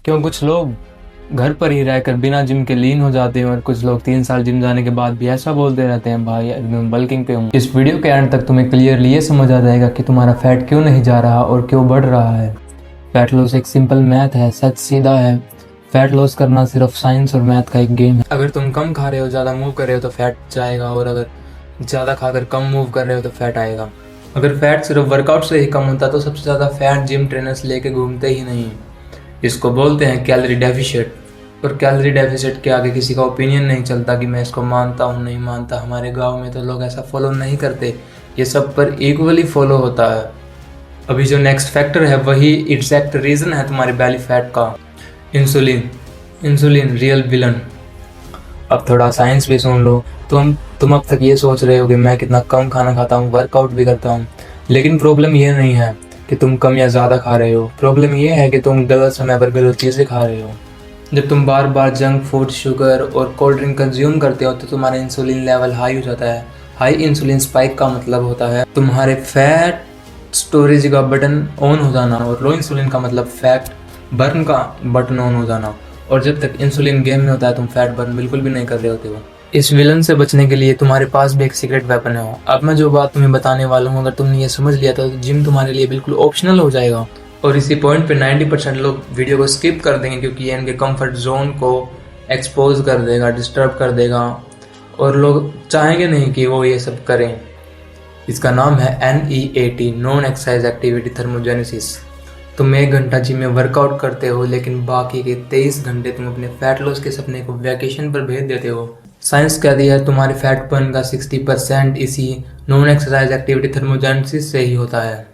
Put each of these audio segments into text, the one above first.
क्यों कुछ लोग घर पर ही रहकर बिना जिम के लीन हो जाते हैं और कुछ लोग 3 साल जिम जाने के बाद भी ऐसा बोलते रहते हैं भाई एकदम बल्किंग पे हूँ। इस वीडियो के एंड तक तुम्हें क्लियरली ये समझ आ जाएगा कि तुम्हारा फैट क्यों नहीं जा रहा और क्यों बढ़ रहा है। फैट लॉस एक सिंपल मैथ है, सच सीधा है। फैट लॉस करना सिर्फ साइंस और मैथ का एक गेम है। अगर तुम कम खा रहे हो, ज़्यादा मूव कर रहे हो तो फैट जाएगा, और अगर ज़्यादा खाकर कम मूव कर रहे हो तो फैट आएगा। अगर फैट सिर्फ वर्कआउट से ही कम होता तो सबसे ज़्यादा फैट जिम ट्रेनर्स लेके घूमते ही नहीं। इसको बोलते हैं कैलोरी डेफिशिएट। और कैलोरी डेफिसिट के आगे किसी का ओपिनियन नहीं चलता कि मैं इसको मानता हूँ नहीं मानता। हमारे गांव में तो लोग ऐसा फॉलो नहीं करते, ये सब पर इक्वली फॉलो होता है। अभी जो नेक्स्ट फैक्टर है वही एग्जैक्ट रीज़न है तुम्हारे बैली फैट का, इंसुलिन। Insulin real villain. अब थोड़ा साइंस भी सुन लो। तुम अब तक ये सोच रहे हो कि मैं कितना कम खाना खाता हूँ, वर्कआउट भी करता हूँ, लेकिन प्रॉब्लम ये नहीं है कि तुम कम या ज़्यादा खा रहे हो। प्रॉब्लम ये है कि तुम गलत समय पर गलत चीज़ें खा रहे हो। जब तुम बार बार जंक फूड, शुगर और कोल्ड ड्रिंक कंज्यूम करते हो तो तुम्हारा इंसुलिन लेवल हाई हो जाता है। हाई इंसुलिन स्पाइक का मतलब होता है तुम्हारे फैट स्टोरेज का बटन ऑन हो जाना, और लो इंसुलिन का मतलब फैट बर्न का बटन ऑन हो जाना। और जब तक इंसुलिन गेम में होता है तुम फैट बर्न बिल्कुल भी नहीं कर रहे होते हो। इस विलन से बचने के लिए तुम्हारे पास भी एक सीक्रेट वेपन है। अब मैं जो बात तुम्हें बताने वाला हूँ, अगर तुमने ये समझ लिया तो जिम तुम्हारे लिए बिल्कुल ऑप्शनल हो जाएगा। और इसी पॉइंट पे 90% लोग वीडियो को स्किप कर देंगे क्योंकि ये इनके कंफर्ट जोन को एक्सपोज कर देगा, डिस्टर्ब कर देगा, और लोग चाहेंगे नहीं कि वो ये सब करें। इसका नाम है NEAT, non exercise activity thermogenesis. तुम 1 घंटा जिम में वर्कआउट करते हो, लेकिन बाकी के 23 घंटे तुम अपने फैट लॉस के सपने को वैकेशन पर भेज देते हो। साइंस कहती है तुम्हारे फैट बर्न का 60% इसी नॉन एक्सरसाइज एक्टिविटी थर्मोजेनेसिस से ही होता है।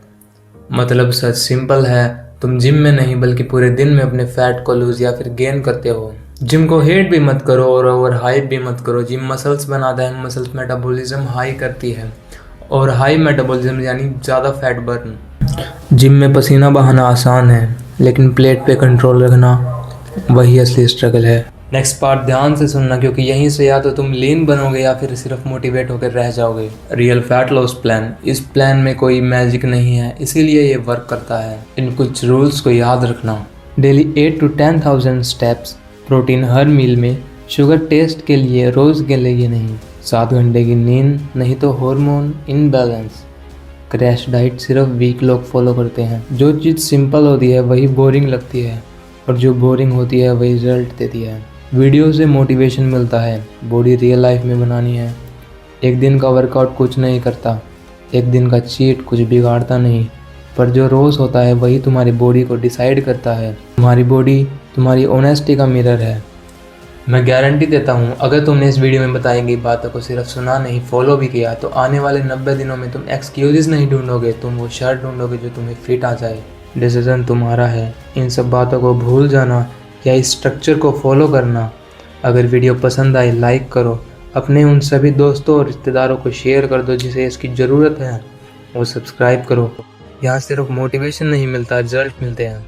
मतलब सच सिंपल है, तुम जिम में नहीं बल्कि पूरे दिन में अपने फैट को लूज या फिर गेन करते हो। जिम को हेट भी मत करो और ओवर हाइप भी मत करो। जिम मसल्स बनाता है, मसल्स मेटाबॉलिज्म हाई करती है, और हाई मेटाबॉलिज्म यानी ज़्यादा फैट बर्न। जिम में पसीना बहाना आसान है, लेकिन प्लेट पे कंट्रोल रखना वही असली स्ट्रगल है। नेक्स्ट पार्ट ध्यान से सुनना, क्योंकि यहीं से या तो तुम लीन बनोगे या फिर सिर्फ मोटिवेट होकर रह जाओगे। Real fat loss plan. इस प्लान में कोई मैजिक नहीं है, इसीलिए ये वर्क करता है। इन कुछ रूल्स को याद रखना। डेली 8 to 10,000 स्टेप्स, प्रोटीन हर मील में, शुगर टेस्ट के लिए रोज़ के लिए नहीं, 7 घंटे की नींद, नहीं तो हार्मोन इनबैलेंस। क्रैश डाइट सिर्फ वीक लोग फॉलो करते हैं। जो चीज़ सिंपल होती है वही बोरिंग लगती है, और जो बोरिंग होती है वही रिजल्ट देती है। वीडियो से मोटिवेशन मिलता है, बॉडी रियल लाइफ में बनानी है। एक दिन का वर्कआउट कुछ नहीं करता, एक दिन का चीट कुछ बिगाड़ता नहीं, पर जो रोज़ होता है वही तुम्हारी बॉडी को डिसाइड करता है। तुम्हारी बॉडी तुम्हारी ऑनेस्टी का मिरर है। मैं गारंटी देता हूँ, अगर तुमने इस वीडियो में बताई गई बातों को सिर्फ सुना नहीं, फॉलो भी किया, तो आने वाले 90 दिनों में तुम एक्सक्यूजेस नहीं ढूंढोगे, तुम वो शर्ट ढूंढोगे जो तुम्हें फिट आ जाए। डिसीजन तुम्हारा है। इन सब बातों को भूल जाना या इस स्ट्रक्चर को फॉलो करना। अगर वीडियो पसंद आए लाइक करो, अपने उन सभी दोस्तों और रिश्तेदारों को शेयर कर दो जिसे इसकी ज़रूरत है, वो सब्सक्राइब करो। यहाँ सिर्फ मोटिवेशन नहीं मिलता, रिजल्ट मिलते हैं।